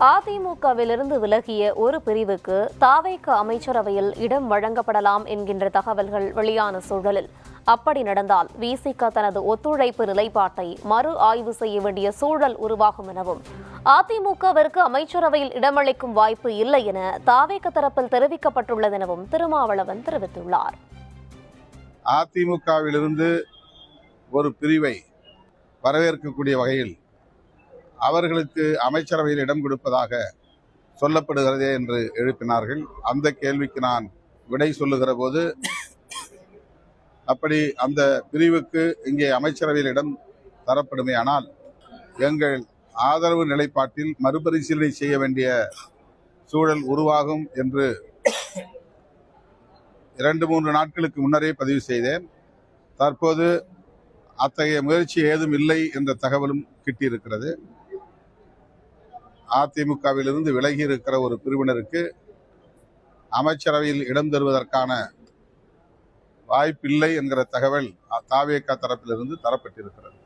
அதிமுகவிலிருந்து விலகிய ஒரு பிரிவுக்கு தாவேக அமைச்சரவையில் இடம் வழங்கப்படலாம் என்கின்ற தகவல்கள் வெளியான சூழலில் அப்படி நடந்தால் விசிக தனது ஒத்துழைப்பு நிலைப்பாட்டை மறு ஆய்வு செய்ய வேண்டிய சூழல் உருவாகும் எனவும் அதிமுகவிற்கு அமைச்சரவையில் இடமளிக்கும் வாய்ப்பு இல்லை என தாவேக தரப்பில் தெரிவிக்கப்பட்டுள்ளது எனவும் திருமாவளவன் தெரிவித்துள்ளார். அதிமுகவிலிருந்து ஒரு பிரிவை வரவேற்கக்கூடிய வகையில் அவர்களுக்கு அமைச்சரவையில் இடம் கொடுப்பதாக சொல்லப்படுகிறதே என்று எழுப்பினார்கள். அந்த கேள்விக்கு நான் விடை சொல்லுகிற போது, அப்படி அந்த பிரிவுக்கு இங்கே அமைச்சரவையில் இடம் தரப்படுமேயானால் எங்கள் ஆதரவு நிலைப்பாட்டில் மறுபரிசீலனை செய்ய வேண்டிய சூழல் உருவாகும் என்று 2-3 நாட்களுக்கு முன்னரே பதிவு செய்தேன். தற்போது அத்தகைய முயற்சி ஏதும் இல்லை என்ற தகவலும் கிட்டியிருக்கிறது. அதிமுகவிலிருந்து விலகி இருக்கிற ஒரு பிரிவினருக்கு அமைச்சரவையில் இடம் தருவதற்கான வாய்ப்பில்லை என்கிற தகவல் தாவேக தரப்பிலிருந்து தரப்பட்டிருக்கிறது.